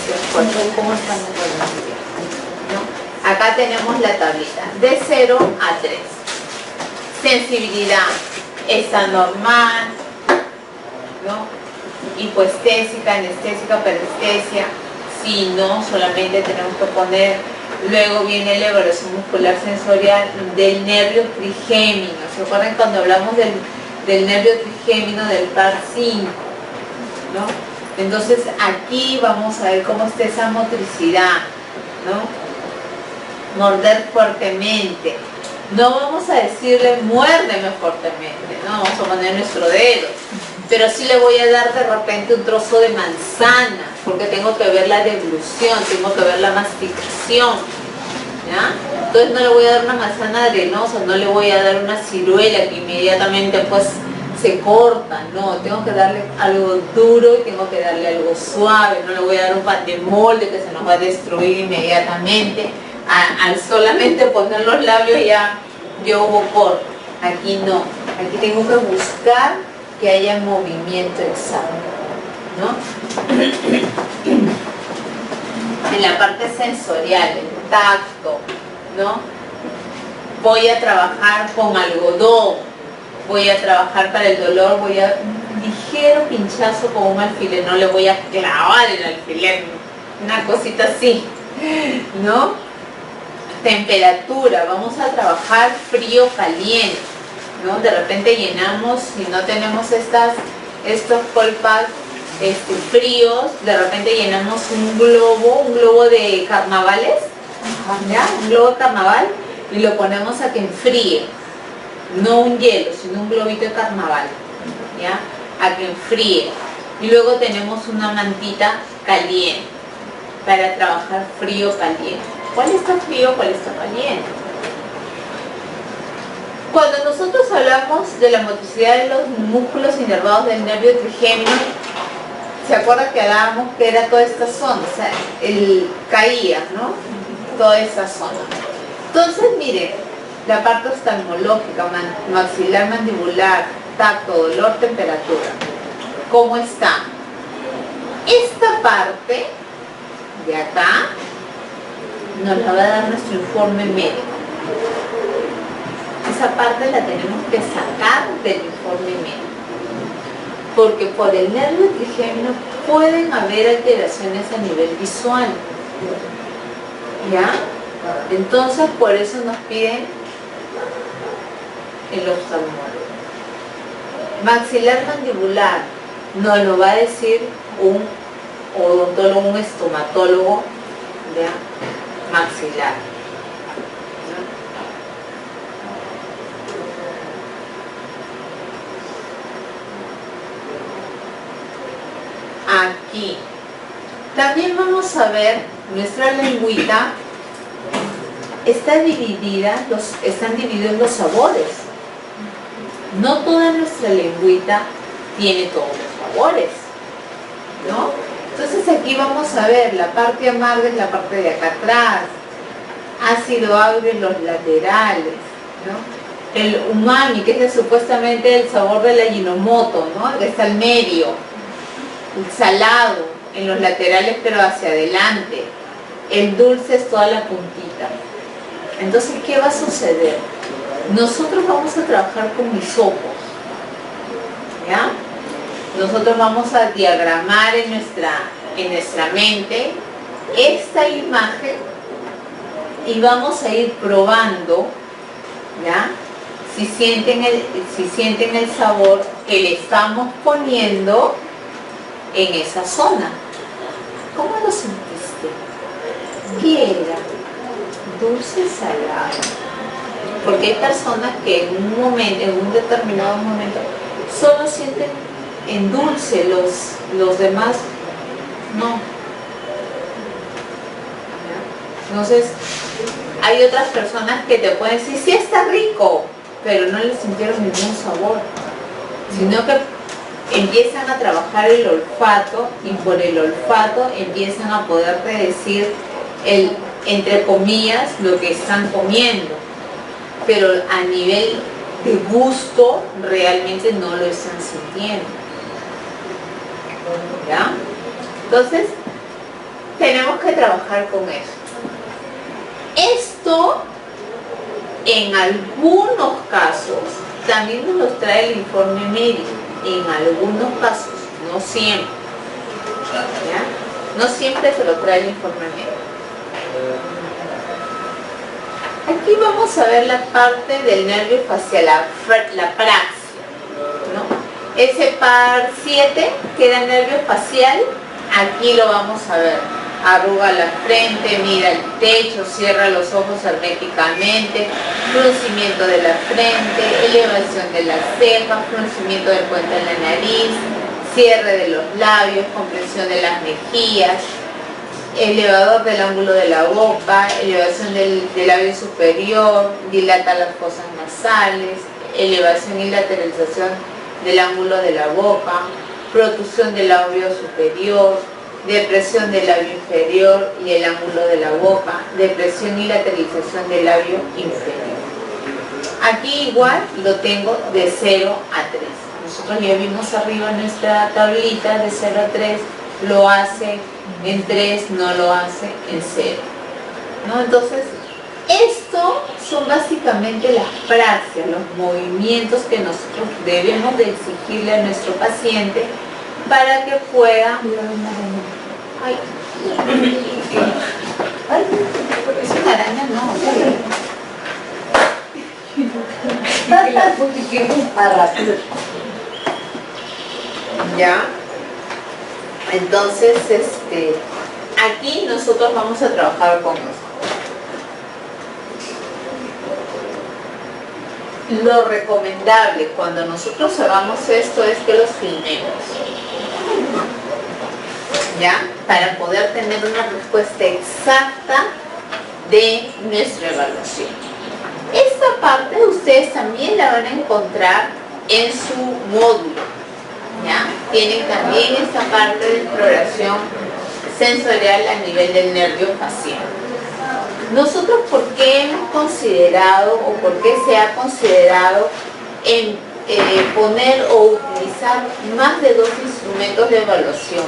sensación fuerte. ¿Cómo estamos con la ansiedad? ¿No? Acá tenemos la tablita, de 0 a 3. Sensibilidad está normal, ¿no? Hipoestésica, anestésica, parestesia. Si no, solamente tenemos que poner. Luego viene la evaluación muscular sensorial del nervio trigémino. ¿Se acuerdan cuando hablamos del nervio trigémino del par 5? ¿No? Entonces aquí vamos a ver cómo está esa motricidad, ¿no? Morder fuertemente. No vamos a decirle muérdeme fuertemente, no vamos a poner nuestro dedo, pero sí le voy a dar de repente un trozo de manzana, porque tengo que ver la deglución, tengo que ver la masticación, ¿ya? Entonces no le voy a dar una manzana arenosa, no le voy a dar una ciruela que inmediatamente pues se corta, no, tengo que darle algo duro y tengo que darle algo suave, no le voy a dar un pan de molde que se nos va a destruir inmediatamente. Al solamente poner los labios ya hubo corte. Aquí no, aquí tengo que buscar que haya movimiento exacto, ¿no? En la parte sensorial, el tacto, ¿no? Voy a trabajar con algodón, voy a trabajar para el dolor, voy a un ligero pinchazo con un alfiler, no le voy a clavar el alfiler, una cosita así, ¿no? Temperatura, vamos a trabajar frío caliente, ¿no? De repente llenamos, si no tenemos estos colpas fríos, de repente llenamos un globo de carnavales, ¿ya? Un globo de carnaval y lo ponemos a que enfríe, no un hielo, sino un globito de carnaval, ¿ya? A que enfríe. Y luego tenemos una mantita caliente para trabajar frío caliente. ¿Cuál está frío? ¿Cuál está caliente? Cuando nosotros hablamos de la motricidad de los músculos inervados del nervio trigémino, ¿se acuerdan que hablábamos que era toda esta zona? O sea, caía, ¿no? Toda esta zona. Entonces, miren, la parte oftalmológica, maxilar mandibular, tacto, dolor, temperatura. ¿Cómo está? Esta parte de acá nos la va a dar nuestro informe médico. Esa parte la tenemos que sacar del informe médico, porque por el nervio trigémino pueden haber alteraciones a nivel visual, ¿ya? Entonces por eso nos piden el oftalmólogo. Maxilar mandibular nos lo va a decir un odontólogo, un estomatólogo, ¿ya? Maxilar. Aquí. También vamos a ver nuestra lengüita. Están divididos los sabores. No toda nuestra lengüita tiene todos los sabores, ¿no? Entonces aquí vamos a ver, la parte amarga es la parte de acá atrás, ácido agrio en los laterales, ¿no? El umami, que es supuestamente el sabor del Ajinomoto, ¿no? Que está al medio. El salado en los laterales pero hacia adelante. El dulce es toda la puntita. Entonces, ¿qué va a suceder? Nosotros vamos a trabajar con hisopos, ¿ya? Nosotros vamos a diagramar en nuestra mente esta imagen y vamos a ir probando, ¿ya? Si sienten el sabor que le estamos poniendo en esa zona. ¿Cómo lo sentiste? ¿Qué era? Dulce, salado. Porque hay personas que en un determinado momento solo sienten en dulce, los demás no. Entonces hay otras personas que te pueden decir sí está rico, pero no le sintieron ningún sabor, sino que empiezan a trabajar el olfato y por el olfato empiezan a poderte decir entre comillas lo que están comiendo, pero a nivel de gusto realmente no lo están sintiendo, ¿ya? Entonces tenemos que trabajar con eso. Esto, en algunos casos, también nos lo trae el informe médico, en algunos casos, no siempre. ¿Ya? No siempre se lo trae el informe médico. Aquí vamos a ver la parte del nervio facial, la praxia, ¿no? Ese par 7 que era nervio facial, aquí lo vamos a ver. Arruga la frente, mira el techo, cierra los ojos herméticamente, fruncimiento de la frente, elevación de las cejas, fruncimiento del puente de la nariz, cierre de los labios, compresión de las mejillas, elevador del ángulo de la boca, elevación del labio superior, dilata las fosas nasales, elevación y lateralización del ángulo de la boca, protrusión del labio superior, depresión del labio inferior y el ángulo de la boca, depresión y lateralización del labio inferior. Aquí igual lo tengo de 0 a 3. Nosotros ya vimos arriba nuestra tablita de 0 a 3, lo hace en 3, no lo hace en 0. ¿No? Entonces, esto son básicamente las praxias, los movimientos que nosotros debemos de exigirle a nuestro paciente para que pueda... Ay, es una araña, no. Ya. Entonces, aquí nosotros vamos a trabajar con esto. Lo recomendable cuando nosotros hagamos esto es que los filmemos, ¿ya? Para poder tener una respuesta exacta de nuestra evaluación. Esta parte ustedes también la van a encontrar en su módulo, ¿ya? Tienen también esta parte de exploración sensorial a nivel del nervio facial. Nosotros, ¿por qué hemos considerado o por qué se ha considerado en poner o utilizar más de 2 instrumentos de evaluación?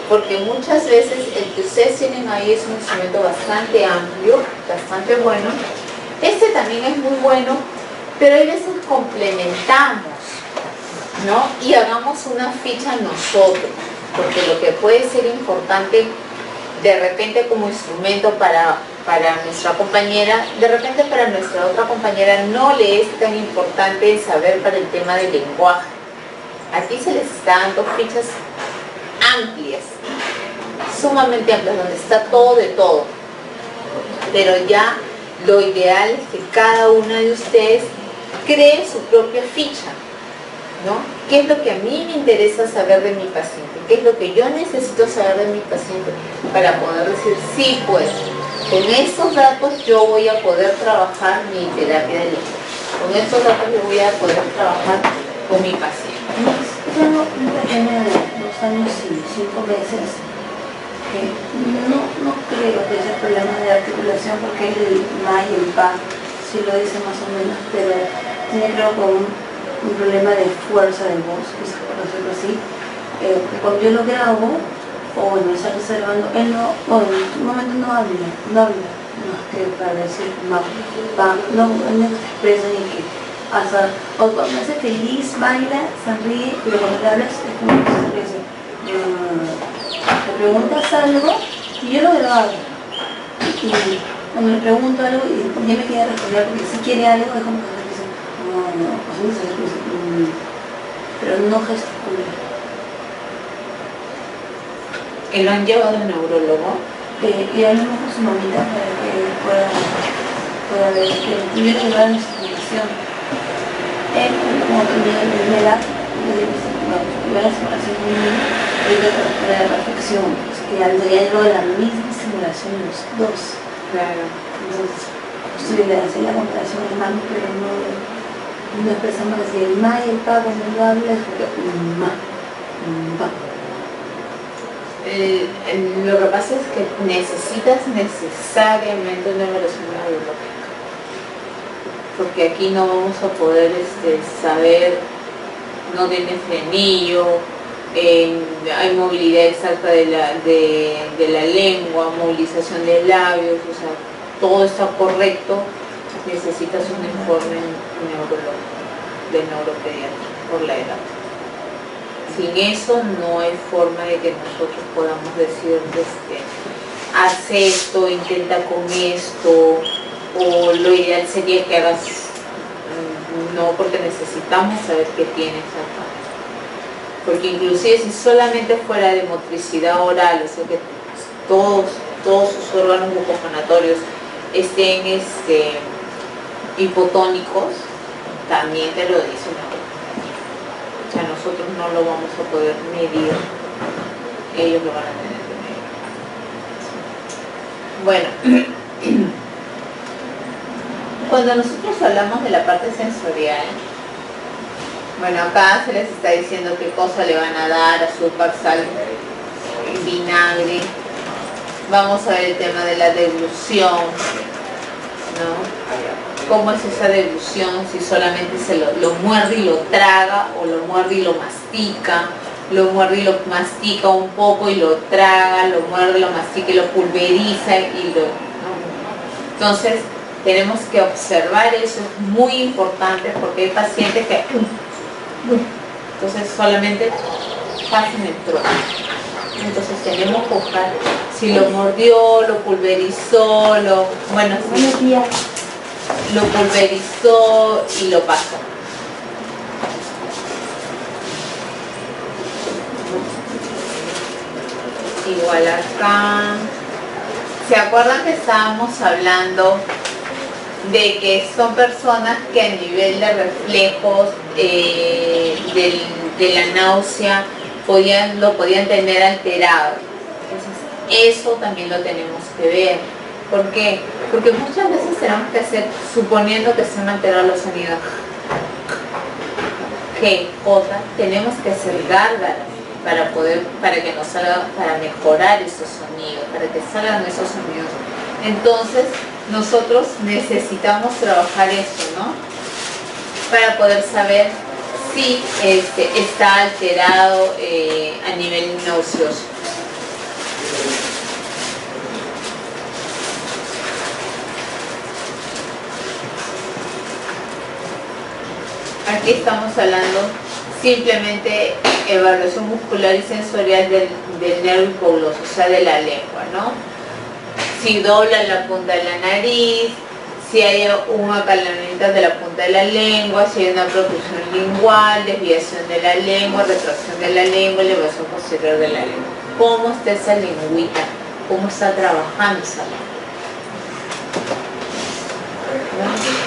Porque muchas veces el que ustedes tienen ahí es un instrumento bastante amplio, bastante bueno. Este también es muy bueno, pero hay veces complementamos, ¿no? Y hagamos una ficha nosotros, porque lo que puede ser importante de repente como instrumento para nuestra compañera, de repente para nuestra otra compañera no le es tan importante saber para el tema del lenguaje. Aquí se les está dando fichas amplias, sumamente amplias, donde está todo de todo, pero ya lo ideal es que cada una de ustedes cree su propia ficha, ¿no? ¿Qué es lo que a mí me interesa saber de mi paciente? ¿Qué es lo que yo necesito saber de mi paciente para poder decir, sí, pues, con estos datos yo voy a poder trabajar mi terapia de lenguaje? Con estos datos yo voy a poder trabajar con mi paciente. Tengo un pequeño de 2 años y 5 meses que no creo que sea problema de articulación, porque el MA y el PA sí lo dice más o menos, pero tiene creo con un problema de fuerza de voz, por decirlo así. Cuando yo lo grabo o me está observando, él en un momento no habla más que para decir no expresa ni que hasta, o cuando me hace feliz, baila, sonríe, pero cuando le hablas es como que se ríe. Me preguntas algo y yo lo grabo, y cuando le pregunto algo y ya me queda responder, porque si quiere algo es como que se dice no, pero no gesticula. ¿Que lo han llevado al neurólogo? Y ahora mismo con su mamita para que pueda ver, que yo le llevar nuestra información. Como me da la separación de la reflexión, pues, que al diálogo de la misma simulación los dos. Claro. Entonces, estoy de hacer la comparación de mano, pero no expresamos así el ma y el pa cuando lo habla es porque ma. Lo que pasa es que necesitas necesariamente una evaluación neurológica, porque aquí no vamos a poder saber, no tiene frenillo, hay movilidad exacta de la lengua, movilización de labios, o sea, todo está correcto, necesitas un informe de neuropediatra por la edad. Sin eso no hay forma de que nosotros podamos decir, haz esto, intenta con esto, o lo ideal sería que hagas, no, porque necesitamos saber qué tiene exactamente. Porque inclusive si solamente fuera de motricidad oral, o sea que todos sus órganos bucofanatorios estén hipotónicos, también te lo dice una vez. O sea, nosotros no lo vamos a poder medir, ellos lo van a tener que medir. Bueno, cuando nosotros hablamos de la parte sensorial, bueno, acá se les está diciendo qué cosa le van a dar: azúcar, sal, vinagre. Vamos a ver el tema de la deglución, ¿no? ¿Cómo es esa deglución? Si solamente se lo muerde y lo traga, o lo muerde y lo mastica, lo muerde y lo mastica un poco y lo traga, lo muerde, lo mastica y lo pulveriza ¿no? Entonces, tenemos que observar eso, es muy importante, porque hay pacientes que entonces solamente pasan el trono. Entonces tenemos que buscar si lo mordió, lo pulverizó, bueno, sí, lo pulverizó y lo pasó. Igual acá, ¿se acuerdan que estábamos hablando de que son personas que a nivel de reflejos de la náusea lo podían tener alterado? Entonces, eso también lo tenemos que ver. ¿Por qué? Porque muchas veces tenemos que hacer, suponiendo que se han alterado los sonidos G, J, tenemos que hacer gárgaras para que nos salga, para mejorar esos sonidos, para que salgan esos sonidos. Entonces, nosotros necesitamos trabajar esto, ¿no? Para poder saber si está alterado a nivel nauseoso. Aquí estamos hablando simplemente evaluación muscular y sensorial del nervio hipogloso, o sea, de la lengua, ¿no? Si dobla la punta de la nariz, si hay un acalamiento de la punta de la lengua, si hay una protrusión lingual, desviación de la lengua, retracción de la lengua, elevación posterior de la lengua. ¿Cómo está esa lengüita? ¿Cómo está trabajando esa lengua? ¿No?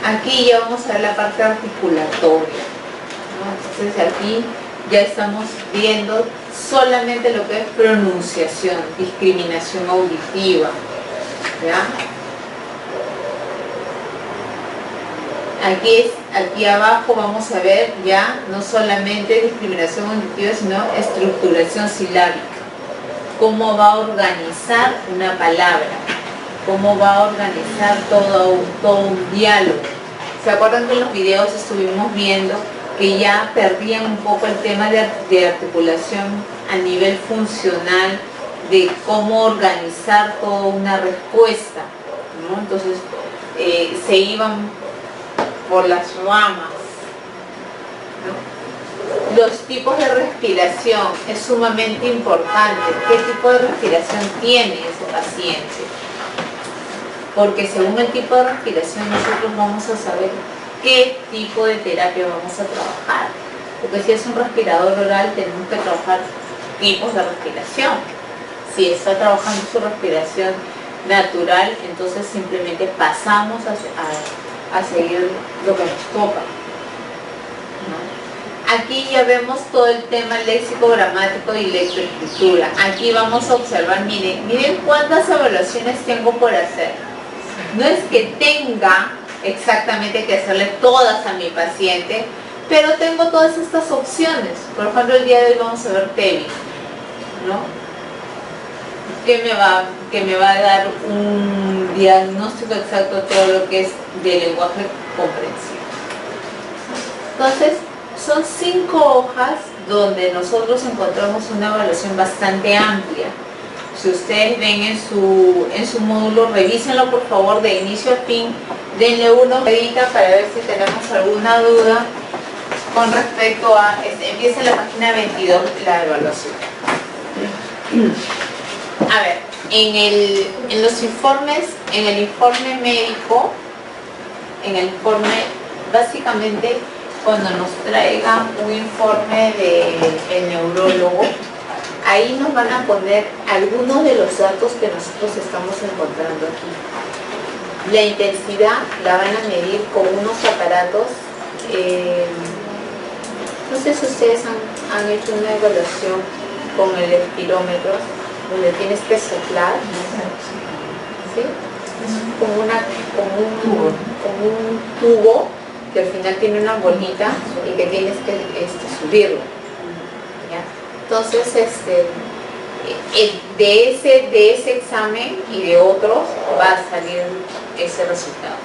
Aquí ya vamos a ver la parte articulatoria, ¿no? Entonces aquí ya estamos viendo solamente lo que es pronunciación, discriminación auditiva, ¿ya? Aquí abajo vamos a ver ya no solamente discriminación auditiva, sino estructuración silábica. Cómo va a organizar una palabra, cómo va a organizar todo un diálogo. ¿Se acuerdan que en los videos estuvimos viendo que ya perdían un poco el tema de articulación a nivel funcional, de cómo organizar toda una respuesta, ¿no? Entonces se iban por las ramas, ¿no? Los tipos de respiración es sumamente importante. ¿Qué tipo de respiración tiene ese paciente? Porque según el tipo de respiración nosotros vamos a saber qué tipo de terapia vamos a trabajar. Porque si es un respirador oral tenemos que trabajar tipos de respiración. Si está trabajando su respiración natural, entonces simplemente pasamos a seguir lo que nos toca, ¿no? Aquí ya vemos todo el tema léxico, gramático y lectoescritura. Aquí vamos a observar, miren cuántas evaluaciones tengo por hacer. No es que tenga exactamente que hacerle todas a mi paciente, pero tengo todas estas opciones. Por ejemplo, el día de hoy vamos a ver TEBI, ¿no? Que me va a dar un diagnóstico exacto de todo lo que es de lenguaje comprensivo. Entonces, son 5 hojas donde nosotros encontramos una evaluación bastante amplia. Si ustedes ven en su módulo, revísenlo por favor de inicio a fin, denle una ojeadita para ver si tenemos alguna duda con respecto a, empieza en la página 22 la evaluación. A ver, en los informes, en el informe médico, básicamente cuando nos traiga un informe del neurólogo, ahí nos van a poner algunos de los datos que nosotros estamos encontrando aquí. La intensidad la van a medir con unos aparatos, no sé si ustedes han hecho una evaluación con el espirómetro, donde tienes que soplar, ¿sí? Es como un tubo que al final tiene una bolita y que tienes que subirlo, ¿ya? Entonces, de ese examen y de otros va a salir ese resultado.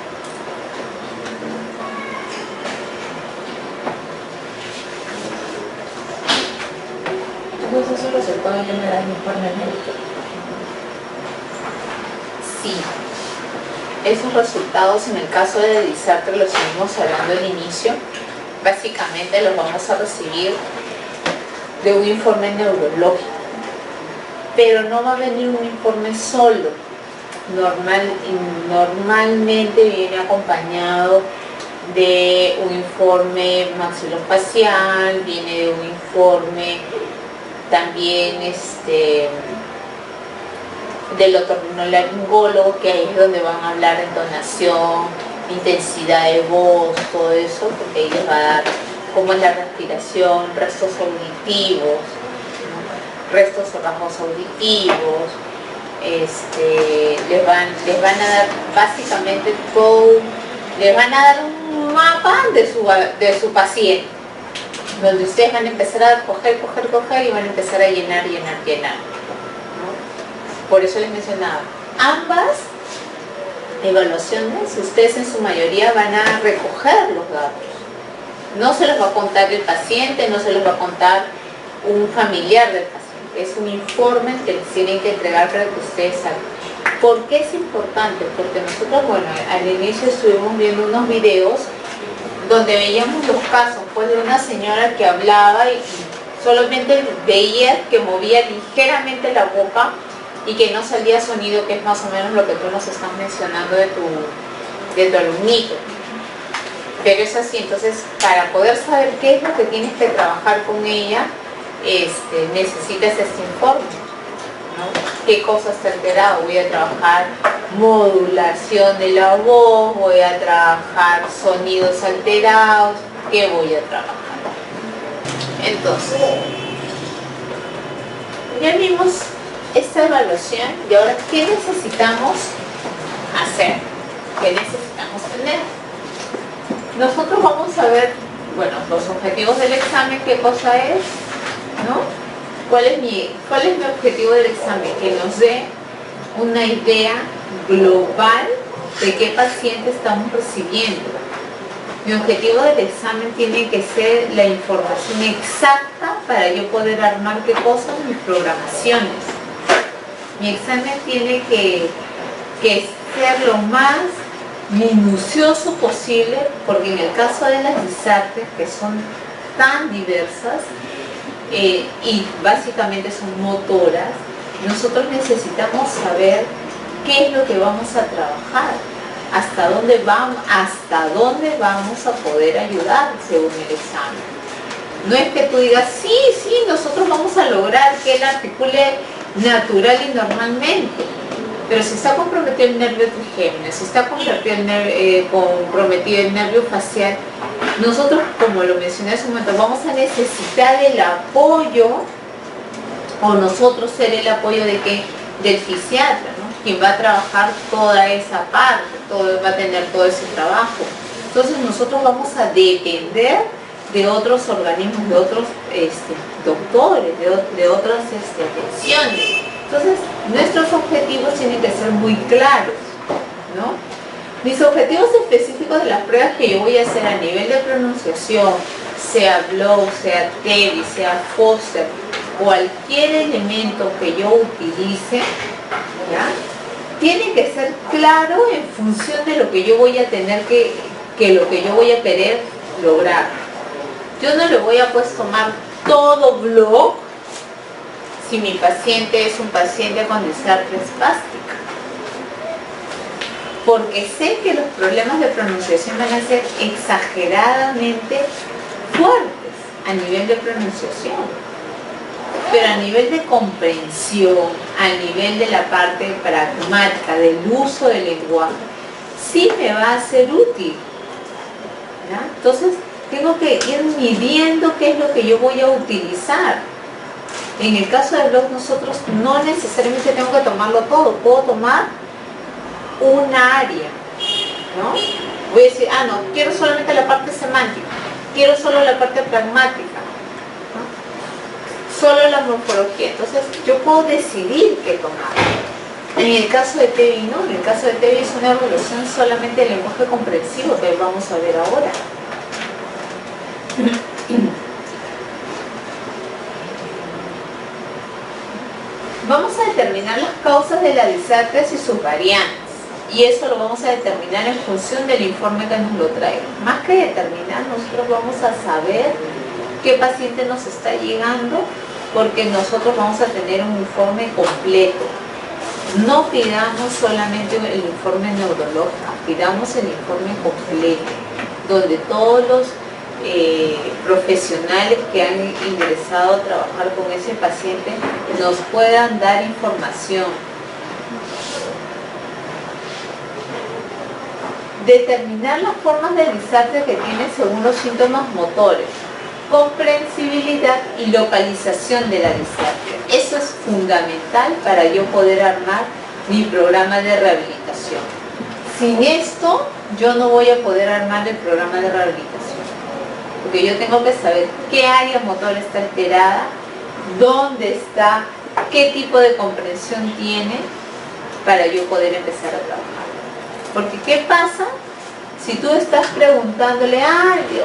Entonces, ¿esos resultados ya me dan informe médico? Sí. Esos resultados, en el caso de Disartre, los estuvimos hablando al inicio, básicamente los vamos a recibir de un informe neurológico, pero no va a venir un informe solo. Normalmente viene acompañado de un informe maxilofacial, viene de un informe también del otorrinolaringólogo, que ahí es donde van a hablar de entonación, intensidad de voz, todo eso, porque ahí les va a dar cómo es la respiración, restos auditivos, ¿no? Restos o rasgos auditivos, les van a dar básicamente todo, les van a dar un mapa de su paciente, donde ustedes van a empezar a coger y van a empezar a llenar. Por eso les mencionaba, ambas evaluaciones, ustedes en su mayoría van a recoger los datos. No se los va a contar el paciente, no se los va a contar un familiar del paciente. Es un informe que les tienen que entregar para que ustedes salgan. ¿Por qué es importante? Porque nosotros, bueno, al inicio estuvimos viendo unos videos donde veíamos los casos, pues, de una señora que hablaba y solamente veía que movía ligeramente la boca y que no salía sonido, que es más o menos lo que tú nos estás mencionando de tu alumnito. Pero es así, entonces para poder saber qué es lo que tienes que trabajar con ella, necesitas este informe, ¿no? ¿Qué cosas te ha alterado? Voy a trabajar modulación de la voz, voy a trabajar sonidos alterados, ¿qué voy a trabajar? Entonces, ya vimos esta evaluación y ahora, ¿qué necesitamos hacer? ¿Qué necesitamos tener? Nosotros vamos a ver, bueno, los objetivos del examen, ¿qué cosa es? ¿No? ¿Cuál es mi objetivo del examen? Que nos dé una idea global de qué paciente estamos recibiendo. Mi objetivo del examen tiene que ser la información exacta para yo poder armar qué cosas, mis programaciones. Mi examen tiene que ser lo más minucioso posible, porque en el caso de las Disartres, que son tan diversas y básicamente son motoras, nosotros necesitamos saber qué es lo que vamos a trabajar, hasta dónde vamos a poder ayudar según el examen. No es que tú digas, sí, nosotros vamos a lograr que él articule natural y normalmente, pero si está comprometido el nervio trigémino, si está comprometido el nervio facial, nosotros, como lo mencioné hace un momento, vamos a necesitar el apoyo, o nosotros ser el apoyo de qué, del fisiatra, ¿no? Quien va a trabajar toda esa parte, va a tener todo ese trabajo. Entonces nosotros vamos a depender de otros organismos, de otros doctores, de otras atenciones. Entonces, nuestros objetivos tienen que ser muy claros, ¿no? Mis objetivos específicos de las pruebas que yo voy a hacer a nivel de pronunciación, sea Blow, sea Teddy, sea Foster, cualquier elemento que yo utilice, ¿ya?, tiene que ser claro en función de lo que yo voy a tener que lo que yo voy a querer lograr. Yo no le voy a pues tomar todo Blow si mi paciente es un paciente con disartria espástica, porque sé que los problemas de pronunciación van a ser exageradamente fuertes a nivel de pronunciación. Pero a nivel de comprensión, a nivel de la parte pragmática, del uso del lenguaje, sí me va a ser útil, ¿ya? Entonces, tengo que ir midiendo qué es lo que yo voy a utilizar. En el caso de Blow, nosotros no necesariamente tengo que tomarlo todo, puedo tomar un área, ¿no? Voy a decir, no, quiero solamente la parte semántica, quiero solo la parte pragmática, solo la morfología. Entonces yo puedo decidir qué tomar. En el caso de Teddy no, en el caso de Teddy es una evolución solamente del lenguaje comprensivo que vamos a ver ahora. Vamos a determinar las causas de la disartria y sus variantes, y eso lo vamos a determinar en función del informe que nos lo traiga. Más que determinar, nosotros vamos a saber qué paciente nos está llegando, porque nosotros vamos a tener un informe completo. No pidamos solamente el informe neurológico, pidamos el informe completo, donde todos los profesionales que han ingresado a trabajar con ese paciente nos puedan dar información. Determinar las formas de disartria que tiene según los síntomas motores, comprensibilidad y localización de la disartria. Eso es fundamental para yo poder armar mi programa de rehabilitación. Sin esto, yo no voy a poder armar el programa de rehabilitación, porque yo tengo que saber qué área motor está alterada, dónde está, qué tipo de comprensión tiene, para yo poder empezar a trabajar. Porque ¿qué pasa si tú estás preguntándole,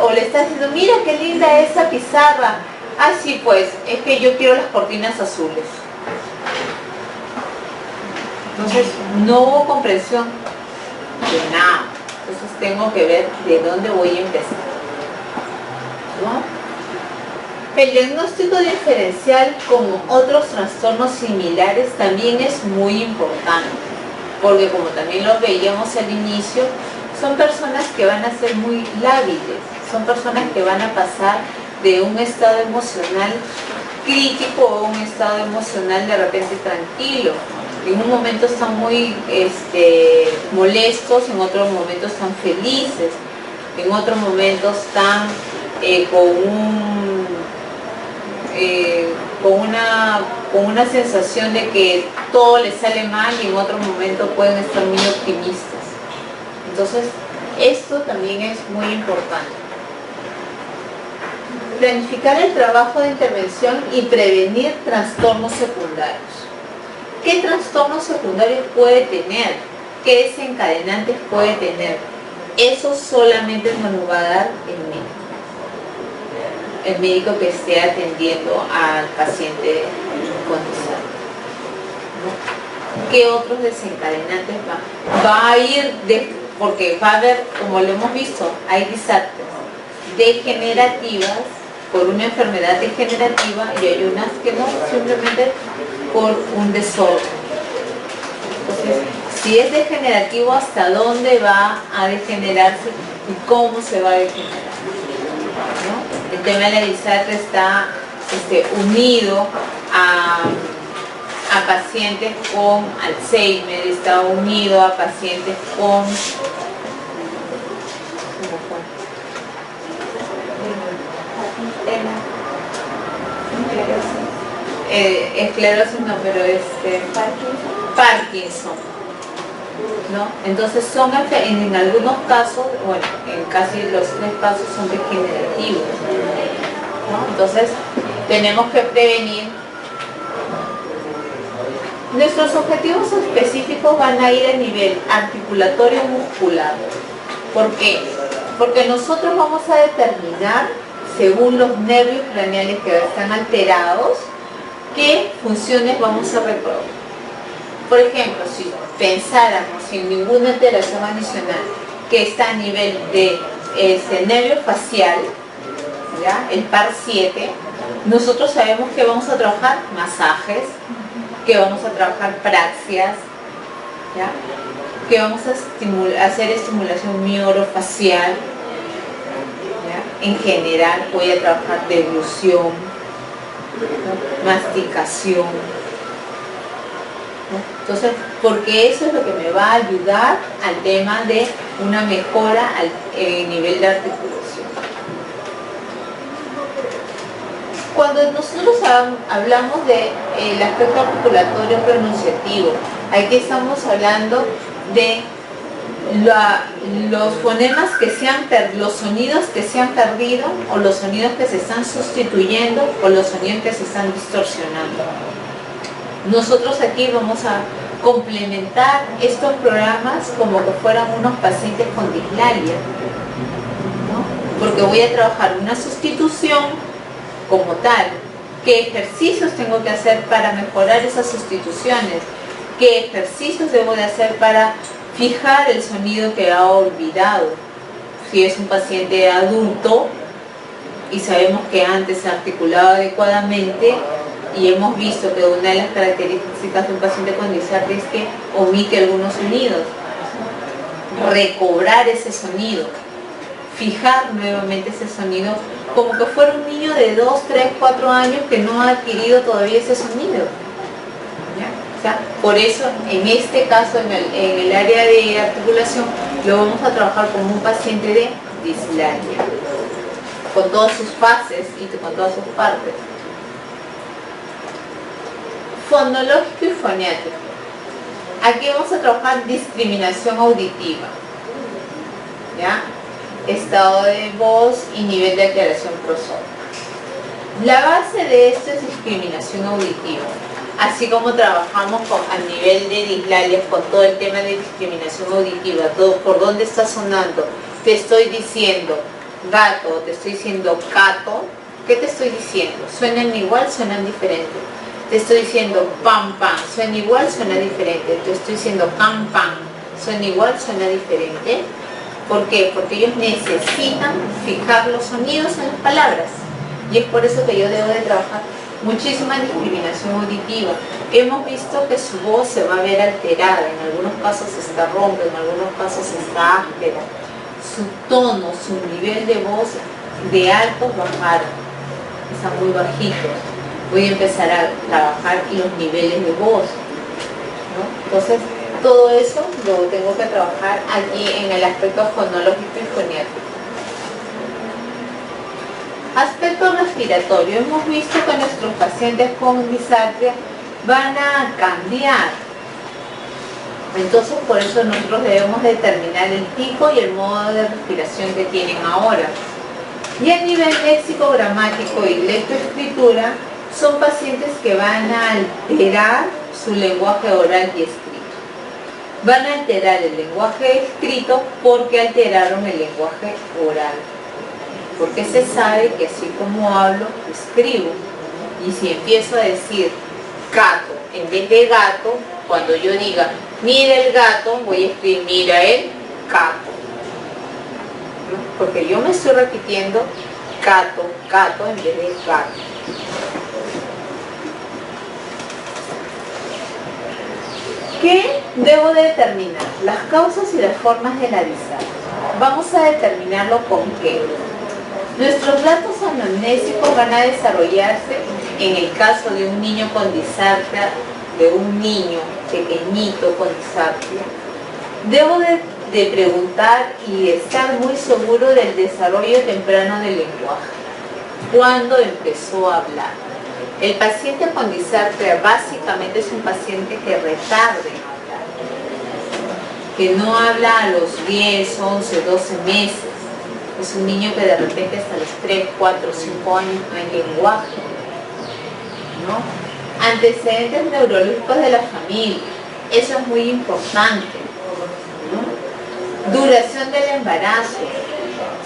o le estás diciendo, mira qué linda esa pizarra? Sí, pues, es que yo quiero las cortinas azules. Entonces, no hubo comprensión de nada. Entonces, tengo que ver de dónde voy a empezar, ¿no? El diagnóstico diferencial, como otros trastornos similares, también es muy importante, porque como también lo veíamos al inicio, son personas que van a ser muy lábiles, son personas que van a pasar de un estado emocional crítico a un estado emocional de repente tranquilo. En un momento están muy molestos, en otros momentos están felices, en otros momentos están con una sensación de que todo les sale mal, y en otros momentos pueden estar muy optimistas. Entonces, esto también es muy importante. Planificar el trabajo de intervención y prevenir trastornos secundarios. ¿Qué trastornos secundarios puede tener? ¿Qué desencadenantes puede tener? Eso solamente nos lo va a dar el médico que esté atendiendo al paciente con disartria. ¿Qué otros desencadenantes va a ir? Porque va a haber, como lo hemos visto, hay disartrias degenerativas por una enfermedad degenerativa, y hay unas que no, simplemente por un desorden. Entonces, si es degenerativo, ¿hasta dónde va a degenerarse y cómo se va a degenerar, ¿no? El tema de la disartria está unido a pacientes con Alzheimer, está unido a pacientes con esclerosis, no, pero Parkinson, ¿no? Entonces son en algunos casos, bueno, en casi los 3 casos son degenerativos, ¿no? Entonces tenemos que prevenir. Nuestros objetivos específicos van a ir a nivel articulatorio y muscular. ¿Por qué? Porque nosotros vamos a determinar si según los nervios craneales que están alterados, qué funciones vamos a reprobar. Por ejemplo, si pensáramos sin ninguna alteración adicional que está a nivel de nervio facial, ¿ya? El par 7, nosotros sabemos que vamos a trabajar masajes, que vamos a trabajar praxias, ¿ya? Que vamos a hacer estimulación miorofacial, ¿ya? En general voy a trabajar deglución, ¿no? Masticación, ¿no? Entonces, porque eso es lo que me va a ayudar al tema de una mejora en nivel de articulación. Cuando nosotros hablamos del aspecto articulatorio pronunciativo, aquí estamos hablando de los fonemas que los sonidos que se han perdido, o los sonidos que se están sustituyendo, o los sonidos que se están distorsionando. Nosotros aquí vamos a complementar estos programas como que fueran unos pacientes con dislalia, ¿no? Porque voy a trabajar una sustitución como tal. ¿Qué ejercicios tengo que hacer para mejorar esas sustituciones? ¿Qué ejercicios debo de hacer para fijar el sonido que ha olvidado? Si es un paciente adulto y sabemos que antes se articulaba adecuadamente, y hemos visto que una de las características de un paciente con disartria es que omite algunos sonidos. Recobrar ese sonido, fijar nuevamente ese sonido, como que fuera un niño de 2, 3, 4 años que no ha adquirido todavía ese sonido. ¿Ya? O sea, por eso, en este caso, en el área de articulación, lo vamos a trabajar como un paciente de dislalia, con todas sus fases y con todas sus partes. Fonológico y foniátrico. Aquí vamos a trabajar discriminación auditiva, ¿ya? Estado de voz y nivel de alteración prosódica. La base de esto es discriminación auditiva, así como trabajamos a nivel de dislalias con todo el tema de discriminación auditiva, todo por dónde está sonando. Te estoy diciendo gato, te estoy diciendo cato. ¿Qué te estoy diciendo? ¿Suenan igual? ¿Suenan diferente? Te estoy diciendo pam pam, ¿suena igual? ¿Suena diferente? Te estoy diciendo pam pam, ¿suena igual? ¿Suena diferente? ¿Por qué? Porque ellos necesitan fijar los sonidos en las palabras. Y es por eso que yo debo de trabajar muchísima discriminación auditiva. Hemos visto que su voz se va a ver alterada, en algunos casos está ronca, en algunos casos está áspera. Su tono, su nivel de voz de altos bajaron, están muy bajitos. Voy a empezar a trabajar los niveles de voz, ¿no? Entonces, todo eso lo tengo que trabajar aquí en el aspecto fonológico y foniátrico. Aspecto respiratorio. Hemos visto que nuestros pacientes con disartria van a cambiar. Entonces, por eso nosotros debemos determinar el tipo y el modo de respiración que tienen ahora. Y a nivel léxico, gramático y lectoescritura, son pacientes que van a alterar su lenguaje oral y escrito. Van a alterar el lenguaje escrito porque alteraron el lenguaje oral. Porque se sabe que así como hablo, escribo. Y si empiezo a decir gato en vez de gato, cuando yo diga mira el gato, voy a escribir mira el gato. ¿No? Porque yo me estoy repitiendo gato, gato en vez de gato. ¿Qué debo de determinar? Las causas y las formas de la disartria. Vamos a determinarlo con qué. Nuestros datos anamnésicos van a desarrollarse en el caso de un niño con disartria, de un niño pequeñito con disartria. Debo de preguntar y estar muy seguro del desarrollo temprano del lenguaje. ¿Cuándo empezó a hablar? El paciente con disartria básicamente es un paciente que retarda en hablar, que no habla a los 10, 11, 12 meses. Es un niño que de repente hasta los 3, 4, 5 años no hay lenguaje, ¿no? Antecedentes neurológicos de la familia, eso es muy importante, ¿no? Duración del embarazo.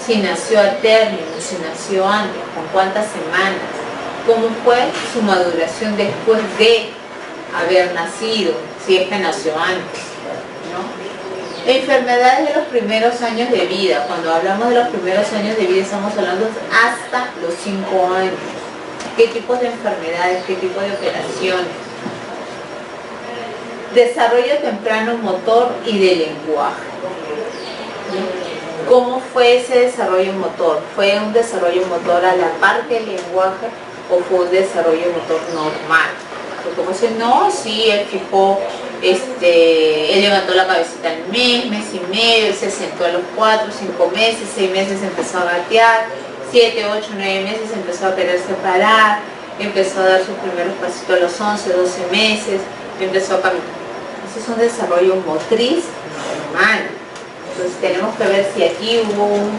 si nació a término, si nació antes, con cuántas semanas, cómo fue su maduración después de haber nacido, si es que nació antes, ¿no? Enfermedades de los primeros años de vida. Cuando hablamos de los primeros años de vida estamos hablando hasta los 5 años. ¿Qué tipos de enfermedades? ¿Qué tipo de operaciones? Desarrollo temprano motor y de lenguaje. ¿Cómo fue ese desarrollo motor? ¿Fue un desarrollo motor a la par del lenguaje o fue un desarrollo motor normal? Porque como dicen, no, sí, él fijó, él levantó la cabecita al mes y medio, él se sentó a los 4, 5 meses, 6 meses empezó a gatear, 7, 8, 9 meses empezó a quererse parar, empezó a dar sus primeros pasitos a los 11, 12 meses, empezó a caminar. Ese es un desarrollo motriz normal. Entonces tenemos que ver si aquí hubo un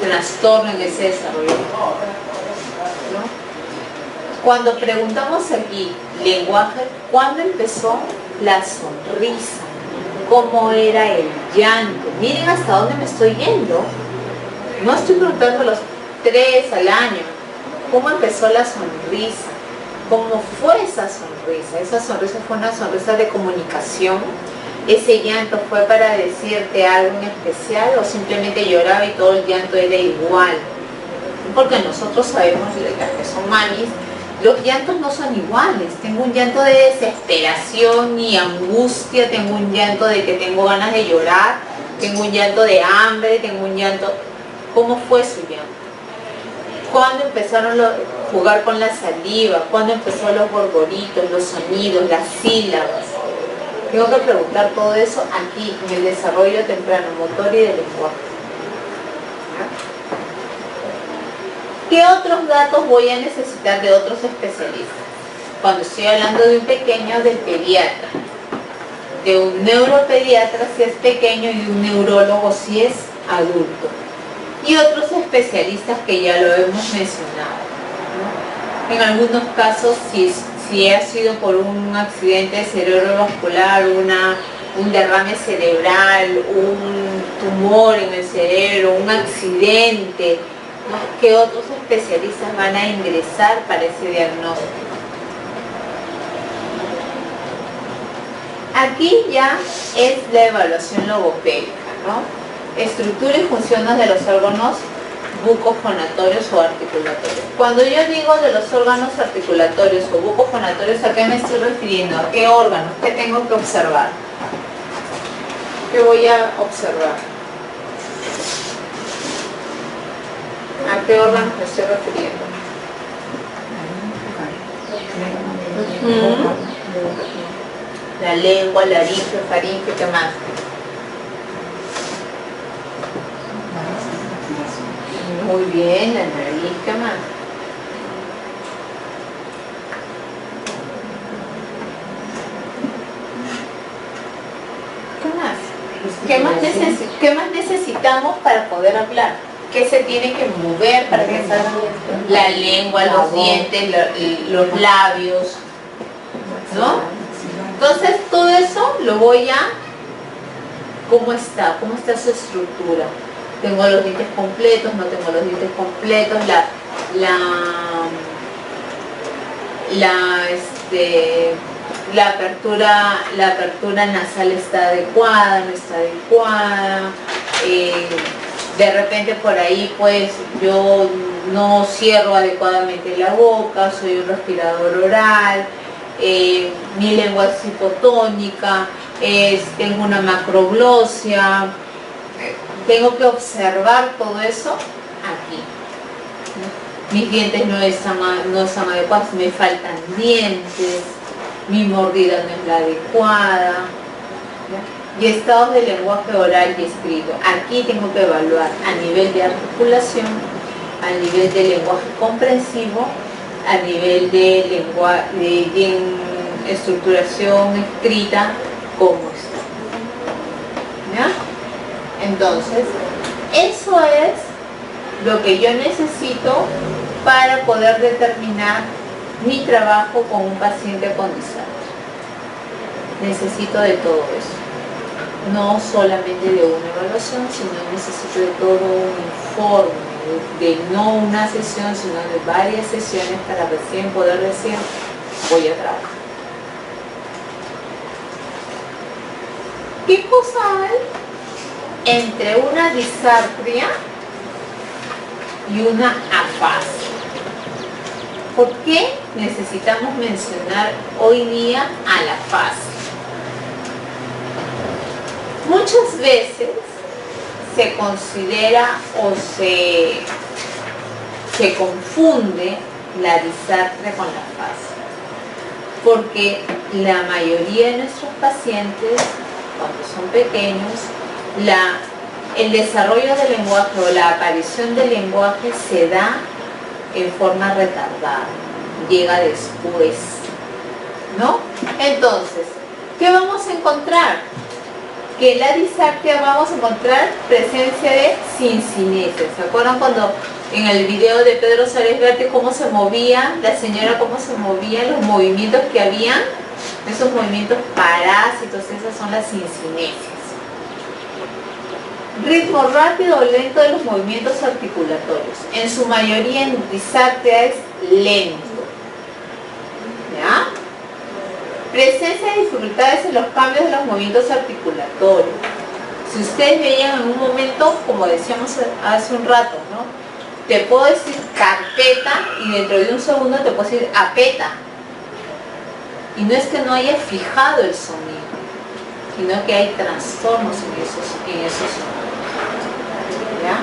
trastorno en ese desarrollo, ¿no? Cuando preguntamos aquí lenguaje, ¿cuándo empezó la sonrisa? ¿Cómo era el llanto? Miren hasta dónde me estoy yendo. No estoy preguntando los 3 al año. ¿Cómo empezó la sonrisa? ¿Cómo fue esa sonrisa? Esa sonrisa fue una sonrisa de comunicación. ¿Ese llanto fue para decirte algo en especial o simplemente lloraba y todo el llanto era igual? Porque nosotros sabemos, las que son mamis, los llantos no son iguales. Tengo un llanto de desesperación y angustia, tengo un llanto de que tengo ganas de llorar, tengo un llanto de hambre, tengo un llanto... ¿Cómo fue su llanto? ¿Cuándo empezaron a jugar con la saliva? ¿Cuándo empezó los gorgoritos, los sonidos, las sílabas? Tengo que preguntar todo eso aquí, en el desarrollo temprano motor y de lenguaje. ¿Qué otros datos voy a necesitar de otros especialistas? Cuando estoy hablando de un pequeño, del pediatra, de un neuropediatra si es pequeño y un neurólogo si es adulto, y otros especialistas que ya lo hemos mencionado, ¿no? En algunos casos, si ha sido por un accidente cerebrovascular, un derrame cerebral, un tumor en el cerebro, un accidente, ¿no? ¿Qué otros especialistas van a ingresar para ese diagnóstico? Aquí ya es la evaluación logopédica, ¿no? Estructura y funciones de los órganos bucofonatorios o articulatorios. Cuando yo digo de los órganos articulatorios o bucofonatorios, ¿a qué me estoy refiriendo? ¿A qué órganos? ¿Qué tengo que observar? ¿Qué voy a observar? ¿A qué órganos me estoy refiriendo? La lengua, laringe, faringe, ¿qué más? Muy bien, la nariz, ¿qué más? ¿Qué más necesitamos para poder hablar? ¿Qué se tiene que mover para que salga? La lengua, los dientes, los labios, ¿no? Entonces todo eso lo voy a... ¿Cómo está? ¿Cómo está su estructura? ¿Tengo los dientes completos? ¿No tengo los dientes completos? La apertura nasal está adecuada, no está adecuada. De repente por ahí pues yo no cierro adecuadamente la boca, soy un respirador oral, mi lengua es hipotónica, tengo una macroglosia. Tengo que observar todo eso aquí. Mis dientes no están adecuados, me faltan dientes, mi mordida no es la adecuada. ¿Ya? Y estados de lenguaje oral y escrito. Aquí tengo que evaluar a nivel de articulación, a nivel de lenguaje comprensivo, a nivel de estructuración escrita, cómo está. ¿Ya? Entonces, eso es lo que yo necesito para poder determinar mi trabajo con un paciente con dislexia. Necesito de todo eso. no solamente de una evaluación, sino necesito de todo un informe, de no una sesión, sino de varias sesiones para recién poder decir, voy a trabajar. ¿Qué cosa hay entre una disartria y una afasia? ¿Por qué necesitamos mencionar hoy día a la afasia? Muchas veces se considera o se confunde la disartria con la afasia, porque la mayoría de nuestros pacientes, cuando son pequeños, el desarrollo del lenguaje o la aparición del lenguaje se da en forma retardada, llega después, ¿no? Entonces, ¿qué vamos a encontrar? Que en la disartria vamos a encontrar presencia de sincinesia. ¿Se acuerdan cuando en el video de Pedro Saresverte cómo se movía la señora, cómo se movían los movimientos que habían? Esos movimientos parásitos, esas son las sincinesias. Ritmo rápido o lento de los movimientos articulatorios. En su mayoría en disartria es lento. ¿Ya? Presencia de dificultades en los cambios de los movimientos articulatorios. Si ustedes veían en un momento, como decíamos hace un rato, ¿no? Te puedo decir carpeta y dentro de un segundo te puedo decir apeta. Y no es que no haya fijado el sonido, sino que hay trastornos en esos sonidos. ¿Ya?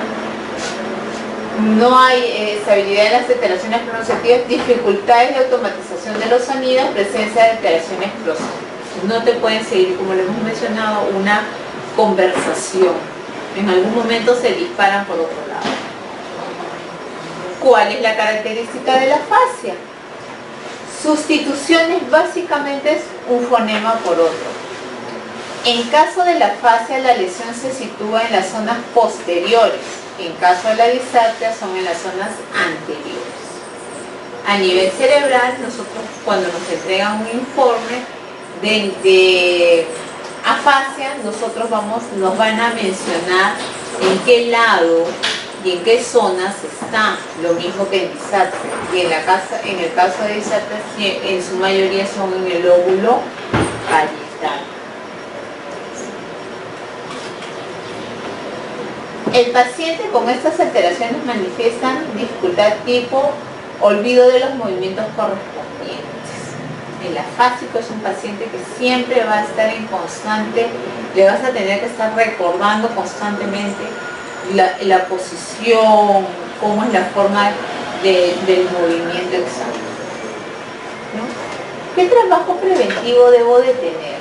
No hay estabilidad en las alteraciones pronunciativas, dificultades de automatización de los sonidos, presencia de alteraciones prosódicas. No te pueden seguir, como lo hemos mencionado, una conversación. En algún momento se disparan por otro lado. ¿Cuál es la característica de la afasia? Sustituciones básicamente es un fonema por otro. En caso de la afasia, la lesión se sitúa en las zonas posteriores. En caso de la disartria, son en las zonas anteriores. A nivel cerebral, nosotros cuando nos entregan un informe de afasia, nosotros nos van a mencionar en qué lado y en qué zonas está, lo mismo que en disartria. Y en el caso de disartria, en su mayoría son en el lóbulo parietal. El paciente con estas alteraciones manifiestan dificultad tipo olvido de los movimientos correspondientes. El afásico es un paciente que siempre va a estar en constante, le vas a tener que estar recordando constantemente la posición, cómo es la forma del movimiento exacto. ¿No? ¿Qué trabajo preventivo debo de tener?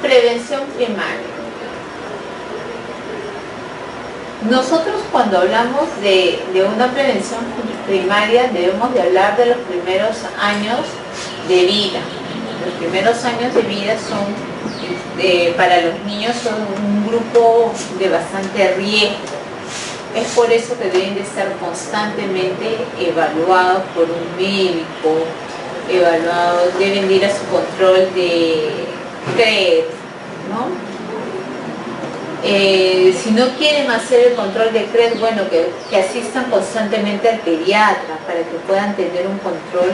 Prevención primaria. Nosotros cuando hablamos de una prevención primaria debemos de hablar de los primeros años de vida. Los primeros años de vida son, para los niños, son un grupo de bastante riesgo. Es por eso que deben de ser constantemente evaluados por un médico, deben de ir a su control de CRED, ¿no? Si no quieren hacer el control de CRED, bueno, que asistan constantemente al pediatra para que puedan tener un control,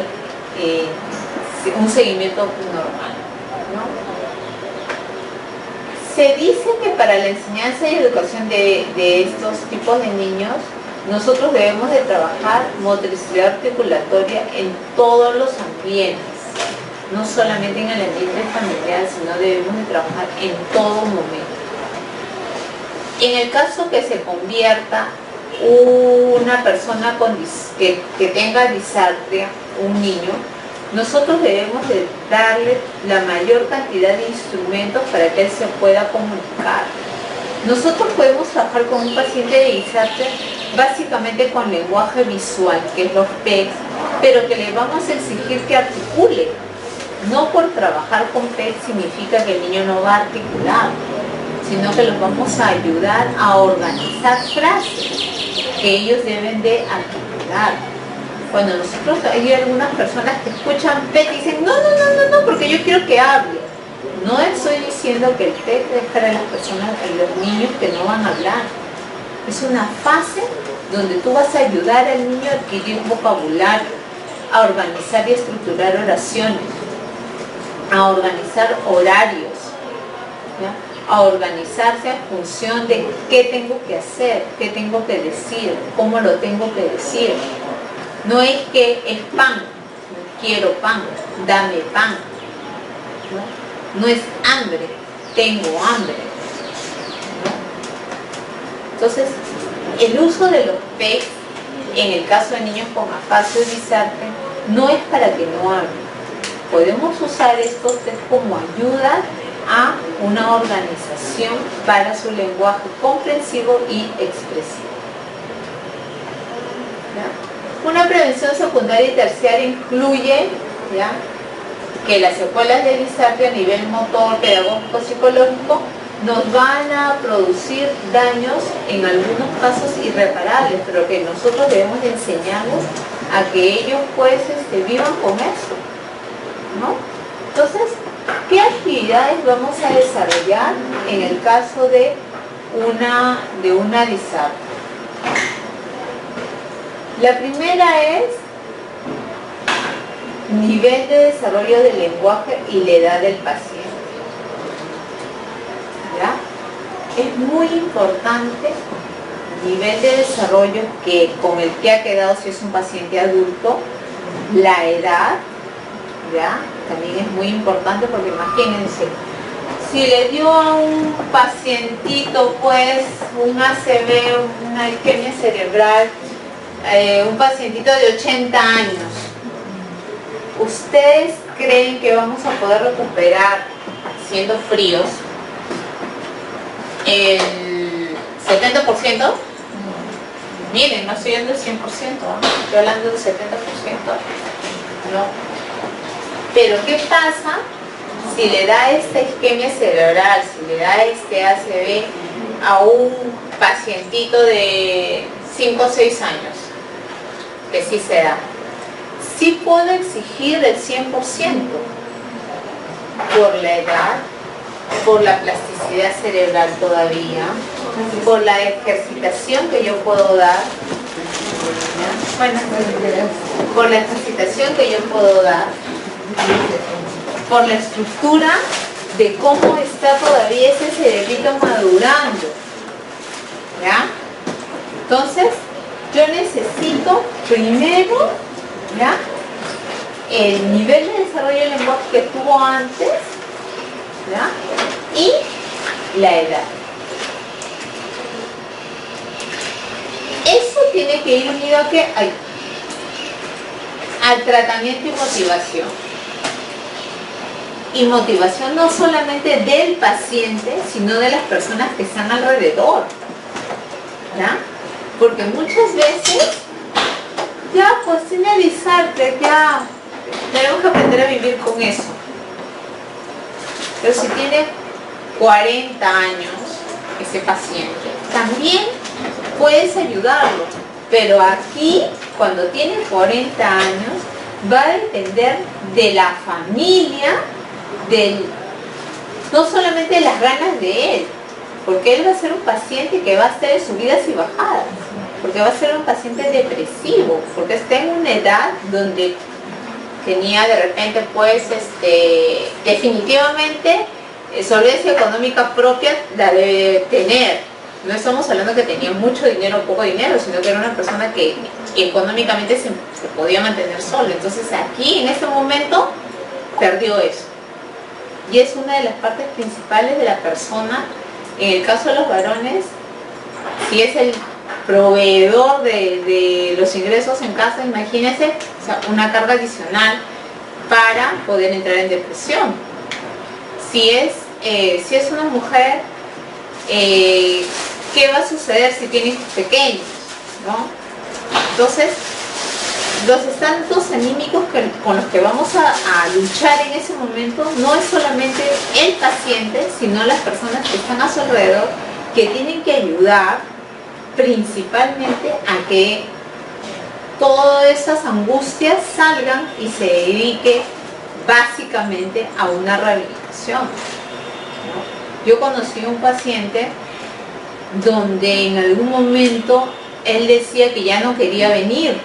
un seguimiento normal, ¿no? Se dice que para la enseñanza y educación de estos tipos de niños, nosotros debemos de trabajar motricidad articulatoria en todos los ambientes, no solamente en el ambiente familiar, sino debemos de trabajar en todo momento. En el caso que se convierta una persona que tenga disartria, un niño, nosotros debemos de darle la mayor cantidad de instrumentos para que él se pueda comunicar. Nosotros podemos trabajar con un paciente de disartria básicamente con lenguaje visual, que es los PECs, pero que le vamos a exigir que articule. No por trabajar con PECs significa que el niño no va a articular, sino que los vamos a ayudar a organizar frases que ellos deben de articular. Cuando hay algunas personas que escuchan PET y dicen, no, porque yo quiero que hable. No estoy diciendo que el TEC es para las personas, los niños que no van a hablar. Es una fase donde tú vas a ayudar al niño a adquirir vocabulario, a organizar y estructurar oraciones, a organizar horarios, ¿ya? A organizarse en función de qué tengo que hacer, qué tengo que decir, cómo lo tengo que decir. No es que es pan, quiero pan, dame pan. No es hambre, tengo hambre. Entonces, el uso de los PEC, en el caso de niños con afasia o disartria, no es para que no hablen. Podemos usar estos PEC como ayuda a una organización para su lenguaje comprensivo y expresivo. ¿Ya? Una prevención secundaria y terciaria incluye, ¿ya?, que las secuelas de disartria a nivel motor, pedagógico, psicológico nos van a producir daños en algunos casos irreparables, pero que nosotros debemos de enseñarles a que ellos pues vivan con eso, ¿no? Entonces, ¿qué actividades vamos a desarrollar en el caso de una disartria? La primera es nivel de desarrollo del lenguaje y la edad del paciente. ¿Ya? Es muy importante el nivel de desarrollo con el que ha quedado si es un paciente adulto, la edad, ¿ya? También es muy importante porque imagínense, si le dio a un pacientito pues un ACV, una isquemia cerebral, un pacientito de 80 años, ¿ustedes creen que vamos a poder recuperar, siendo fríos, el 70%? Miren, no estoy hablando del 100%, estoy hablando del 70%, ¿no? Pero ¿qué pasa si le da esta isquemia cerebral, si le da este ACV a un pacientito de 5 o 6 años? Que sí se da. Sí puedo exigir el 100% por la edad, por la plasticidad cerebral todavía, por la ejercitación que yo puedo dar, bueno, por la ejercitación que yo puedo dar, por la estructura de cómo está todavía ese cerebrito madurando, ¿ya? Entonces, yo necesito primero, ¿ya?, el nivel de desarrollo del lenguaje que tuvo antes, ¿ya?, y la edad. Eso tiene que ir unido a al tratamiento y motivación. Y motivación no solamente del paciente, sino de las personas que están alrededor, ¿ya? Porque muchas veces, ya pues tiene disartria, ya tenemos que aprender a vivir con eso. Pero si tiene 40 años ese paciente, también puedes ayudarlo. Pero aquí, cuando tiene 40 años, va a depender de la familia, no solamente de las ganas de él, porque él va a ser un paciente que va a estar en subidas y bajadas, porque va a ser un paciente depresivo, porque está en una edad donde tenía de repente pues definitivamente solvencia económica propia la debe tener. No estamos hablando que tenía mucho dinero o poco dinero, sino que era una persona que económicamente se podía mantener sola. Entonces aquí en este momento perdió eso. Y es una de las partes principales de la persona. En el caso de los varones, si es el proveedor de los ingresos en casa, imagínense, o sea, una carga adicional para poder entrar en depresión. Si es una mujer, ¿qué va a suceder si tiene hijos pequeños, ¿no? Entonces, los estados anímicos con los que vamos a luchar en ese momento no es solamente el paciente, sino las personas que están a su alrededor, que tienen que ayudar principalmente a que todas esas angustias salgan y se dedique básicamente a una rehabilitación, ¿no? Yo conocí a un paciente donde en algún momento él decía que ya no quería venir.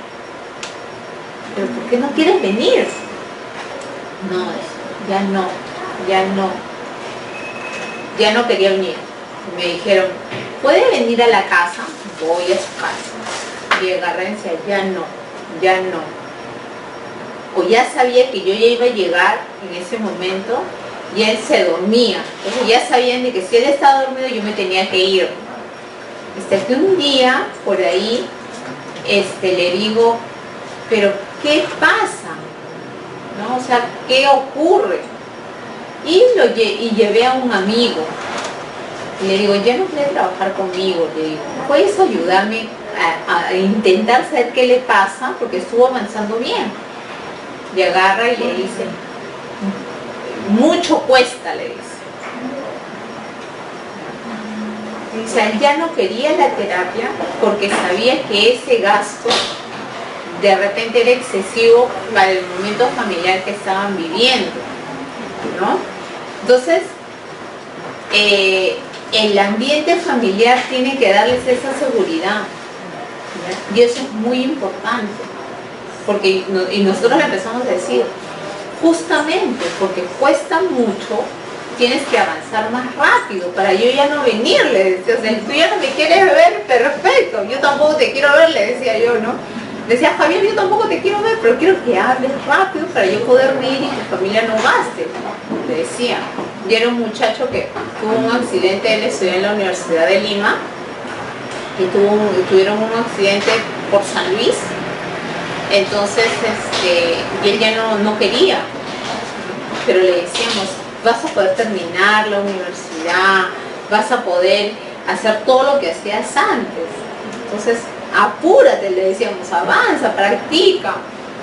¿Pero por qué no quieres venir? No, ya no quería venir. Me dijeron, ¿puede venir a la casa? Voy a su casa. Y agarré y decía, ya no. O ya sabía que yo ya iba a llegar en ese momento y él se dormía. Entonces ya sabían de que si él estaba dormido yo me tenía que ir. Hasta que un día, por ahí, le digo, ¿pero qué pasa? ¿No? O sea, ¿qué ocurre? Y llevé a un amigo. Y le digo, ya no quiere trabajar conmigo. Le digo, ¿puedes ayudarme a intentar saber qué le pasa? Porque estuvo avanzando bien. Y agarra y le dice, mucho cuesta, le dice. O sea, él ya no quería la terapia porque sabía que ese gasto de repente era excesivo para el momento familiar que estaban viviendo, ¿no? Entonces, el ambiente familiar tiene que darles esa seguridad, ¿ya? Y eso es muy importante, porque y nosotros le empezamos a decir, justamente porque cuesta mucho, tienes que avanzar más rápido para yo ya no venir, le decía. O sea, tú ya no me quieres ver, perfecto, yo tampoco te quiero ver, le decía yo, ¿no? Decía, Javier, yo tampoco te quiero ver, pero quiero que hables rápido para yo poder ir y tu familia no gaste, le decía. Y era un muchacho que tuvo un accidente, él estudió en la Universidad de Lima, y tuvieron un accidente por San Luis. Entonces, y él ya no quería, pero le decíamos, vas a poder terminar la universidad, vas a poder hacer todo lo que hacías antes. Entonces, apúrate, le decíamos, avanza, practica.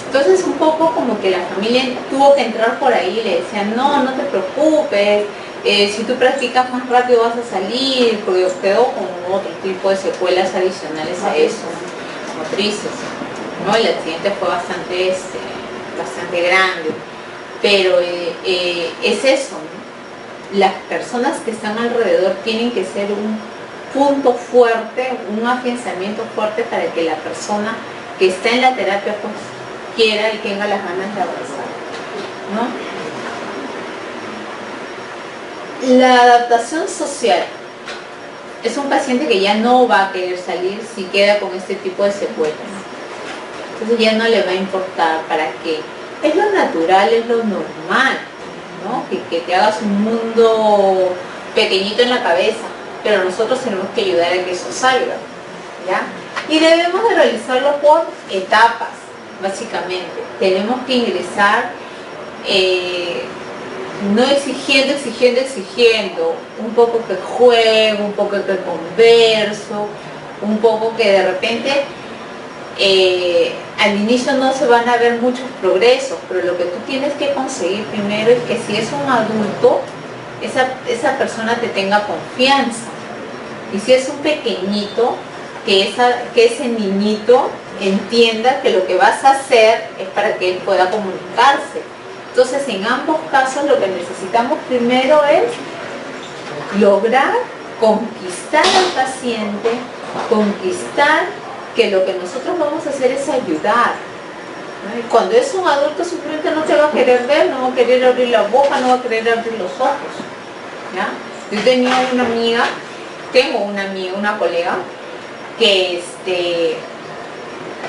Entonces, un poco como que la familia tuvo que entrar por ahí y le decían, no te preocupes, si tú practicas más rápido vas a salir, porque quedó con otro tipo de secuelas adicionales a eso, motrices, ¿no? El accidente fue bastante grande. Pero es eso, ¿no? Las personas que están alrededor tienen que ser un punto fuerte, un afianzamiento fuerte para que la persona que está en la terapia pues quiera y tenga las ganas de avanzar, ¿no? La adaptación social es un paciente que ya no va a querer salir si queda con este tipo de secuelas. Entonces ya no le va a importar para qué. Es lo natural, es lo normal, ¿no? Que te hagas un mundo pequeñito en la cabeza, pero nosotros tenemos que ayudar a que eso salga, ¿ya? Y debemos de realizarlo por etapas, básicamente. Tenemos que ingresar, no exigiendo, un poco que juego, un poco que converso, un poco que de repente al inicio no se van a ver muchos progresos, pero lo que tú tienes que conseguir primero es que si es un adulto, esa persona te tenga confianza. Y si es un pequeñito, que ese niñito entienda que lo que vas a hacer es para que él pueda comunicarse. Entonces, en ambos casos, lo que necesitamos primero es lograr conquistar al paciente, conquistar que lo que nosotros vamos a hacer es ayudar, ¿no? Y cuando es un adulto simplemente no te va a querer ver, no va a querer abrir la boca, no va a querer abrir los ojos, ¿ya? Yo tengo una amiga, una colega, que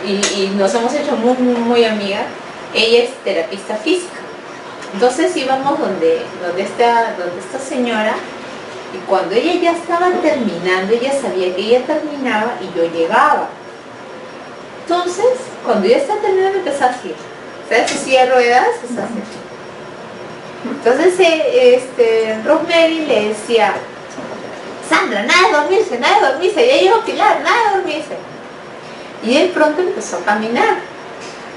y nos hemos hecho muy, muy, muy amigas. Ella es terapista física. Entonces íbamos donde esta señora, y cuando ella ya estaba terminando, ella sabía que ella terminaba y yo llegaba. Entonces, cuando ya está terminando, empezó así. ¿Sabes? Su silla de ruedas está así. Entonces, Rosemary le decía, Sandra, nada de dormirse, ya llegó Pilar, nada de dormirse. Y él pronto empezó a caminar.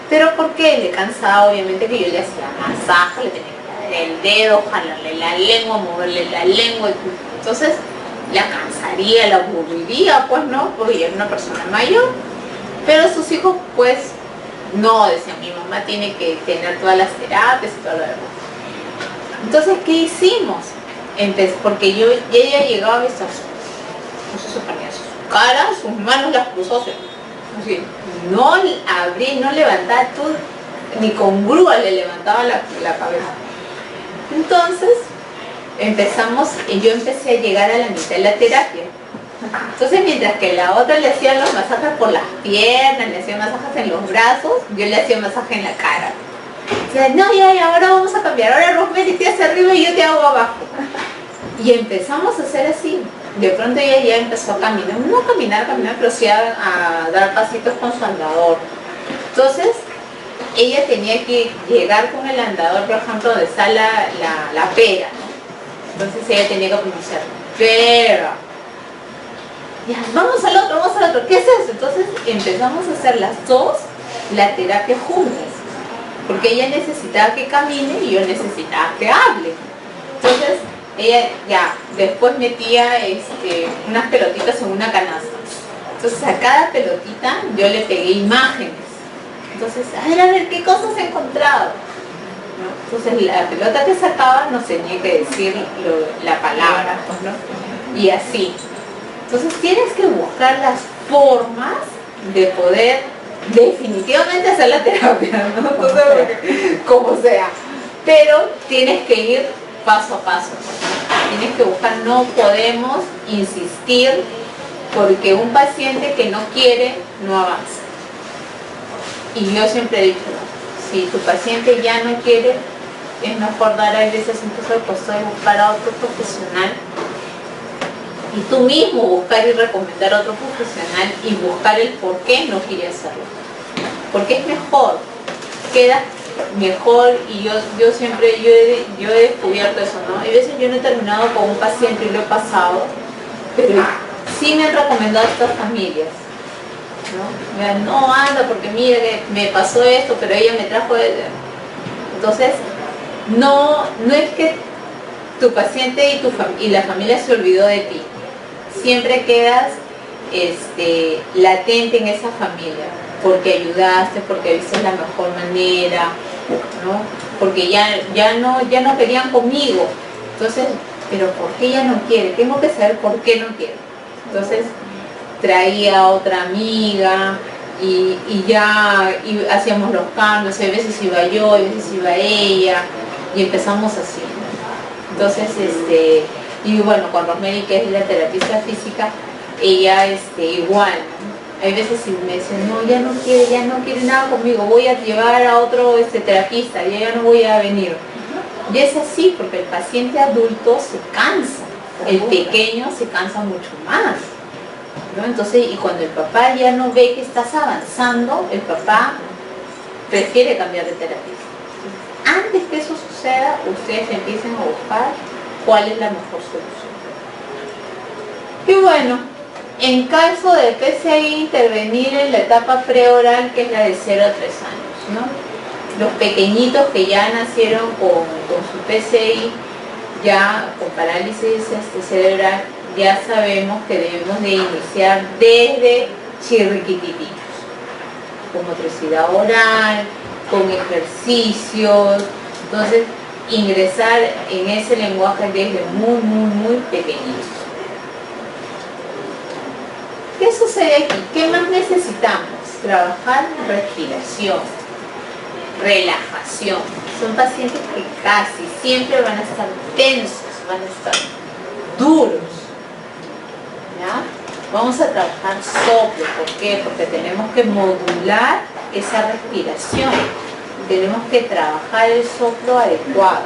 ¿Pero por qué? Le cansaba, obviamente, que yo le hacía masaje, le tenía que dar el dedo, jalarle la lengua, moverle la lengua. Entonces, la cansaría, la aburriría, pues, ¿no? Porque ella era una persona mayor. Pero sus hijos, pues, no, decía, mi mamá tiene que tener todas las terapias y todo lo demás. Entonces, ¿qué hicimos? Porque ella llegaba y estaba, puso su cara, sus manos las cruzó así, no abrí, no levantaba, ni con grúa le levantaba la cabeza. Entonces yo empecé a llegar a la mitad de la terapia. Entonces, mientras que la otra le hacía los masajes por las piernas, le hacía masajes en los brazos, yo le hacía masaje en la cara. O sea, no, ya, ahora vamos a cambiar, ahora Rosemary te hace arriba y yo te hago abajo. Y empezamos a hacer así. De pronto ella ya empezó a caminar, no caminar, pero sí a dar pasitos con su andador. Entonces, ella tenía que llegar con el andador, por ejemplo, donde está la pera, ¿no? Entonces ella tenía que pronunciar, pera. Ya, vamos al otro, ¿qué es eso? Entonces empezamos a hacer las dos la terapia juntas, porque ella necesitaba que camine y yo necesitaba que hable. Entonces, ella ya después metía unas pelotitas en una canasta. Entonces a cada pelotita yo le pegué imágenes. Entonces, a ver, ¿qué cosas he encontrado? ¿No? Entonces la pelota que sacaba nos tenía que decir la palabra, pues, ¿no? Y así. Entonces tienes que buscar las formas de poder definitivamente hacer la terapia, ¿no? Entonces, como sea. Pero tienes que ir paso a paso. Tienes que buscar, no podemos insistir porque un paciente que no quiere no avanza. Y yo siempre he dicho, si tu paciente ya no quiere, es mejor dar a veces un paso al costado y buscar a otro profesional. Y tú mismo buscar y recomendar a otro profesional y buscar el por qué no quiere hacerlo. Porque es mejor, queda mejor. Y yo siempre, yo he descubierto eso, ¿no? Hay veces yo no he terminado con un paciente y lo he pasado, pero sí me han recomendado estas familias, ¿no? Me dan, no, anda, porque mira que me pasó esto, pero ella me trajo... Entonces, no es que tu paciente y la familia se olvidó de ti. Siempre quedas latente en esa familia, porque ayudaste, porque viste la mejor manera, ¿no? Porque ya no querían conmigo. Entonces, pero ¿por qué ella no quiere? Tengo que saber por qué no quiere. Entonces, traía a otra amiga y hacíamos los cambios. Hay veces iba yo, hay veces iba ella, y empezamos así. Entonces, y bueno, con Rosemary, que es la terapista física, ella igual, ¿no? Hay veces me dicen, no, ya no quiere nada conmigo, voy a llevar a otro terapista, ya no voy a venir. Y es así, porque el paciente adulto se cansa, el pequeño se cansa mucho más, ¿no? Entonces, y cuando el papá ya no ve que estás avanzando, el papá prefiere cambiar de terapista. Antes que eso suceda, ustedes empiecen a buscar cuál es la mejor solución. Y bueno, en caso de PCI, intervenir en la etapa preoral, que es la de 0 a 3 años, ¿no? Los pequeñitos que ya nacieron con su PCI, ya con parálisis cerebral, ya sabemos que debemos de iniciar desde chirriquititos, con motricidad oral, con ejercicios. Entonces, ingresar en ese lenguaje desde muy pequeñitos. ¿Qué sucede aquí? ¿Qué más necesitamos? Trabajar respiración, relajación. Son pacientes que casi siempre van a estar tensos, van a estar duros, ¿ya? Vamos a trabajar soplo. ¿Por qué? Porque tenemos que modular esa respiración. Tenemos que trabajar el soplo adecuado,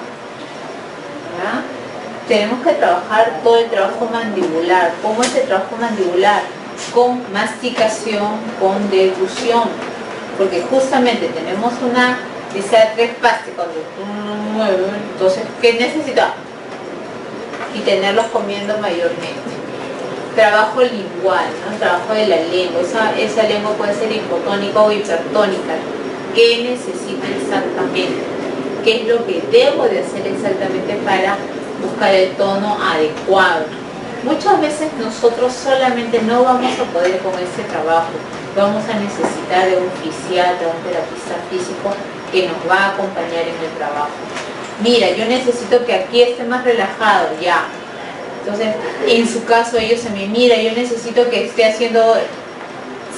¿ya? Tenemos que trabajar todo el trabajo mandibular. ¿Cómo es el trabajo mandibular? Con masticación, con deglución, porque justamente tenemos una lista de 3 pastas cuando tú mueves. Entonces, ¿qué necesitamos? Y tenerlos comiendo mayormente. Trabajo lingual, ¿no? Trabajo de la lengua. Esa lengua puede ser hipotónica o hipertónica. ¿Qué necesito exactamente? ¿Qué es lo que debo de hacer exactamente para buscar el tono adecuado? Muchas veces nosotros solamente no vamos a poder con este trabajo, vamos a necesitar de un fisiatra, un terapista físico que nos va a acompañar en el trabajo. Mira, yo necesito que aquí esté más relajado, ya. Entonces, en su caso ellos se me mira, yo necesito que esté haciendo,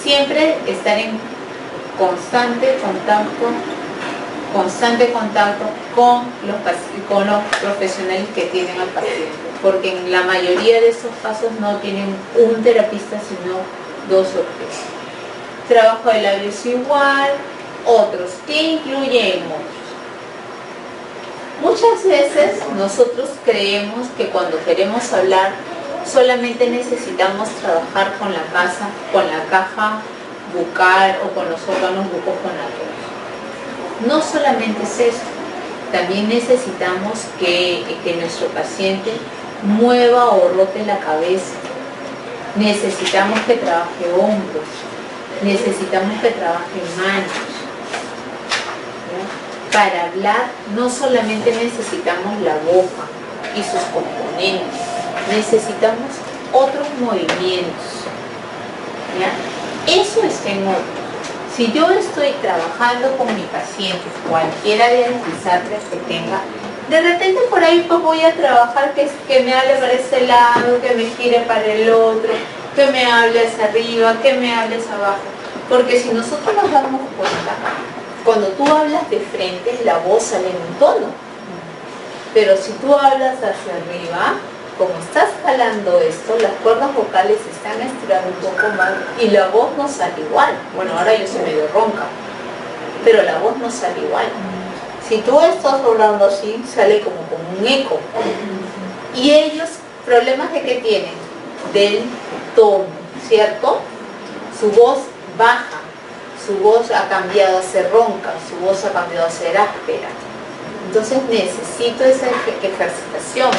siempre estar en constante contacto con los profesionales que tienen al paciente, porque en la mayoría de estos casos no tienen un terapista, sino 2 o 3. Trabajo de labios igual, otros, que incluyen otros. Muchas veces nosotros creemos que cuando queremos hablar solamente necesitamos trabajar con la caja bucal o con los órganos bucofonarios. No solamente es eso, también necesitamos que nuestro paciente mueva o rote la cabeza. Necesitamos que trabaje hombros, necesitamos que trabaje manos. Para hablar no solamente necesitamos la boca y sus componentes, necesitamos otros movimientos. ¿Ya? Eso está en orden. Si yo estoy trabajando con mi paciente, cualquiera de las disartrias que tenga, de repente por ahí pues voy a trabajar que me hable para este lado, que me gire para el otro, que me hable hacia arriba, que me hable hacia abajo. Porque si nosotros nos damos cuenta, cuando tú hablas de frente, la voz sale en un tono. Pero si tú hablas hacia arriba, como estás jalando esto, las cuerdas vocales se están estirando un poco más y la voz no sale igual. Bueno, ahora yo soy medio ronca, pero la voz no sale igual. Si tú estás hablando así, sale como un eco. Y ellos, ¿problemas de qué tienen? Del tono, ¿cierto? Su voz baja, su voz ha cambiado a ser ronca, su voz ha cambiado a ser áspera. Entonces necesito esa ejercitación.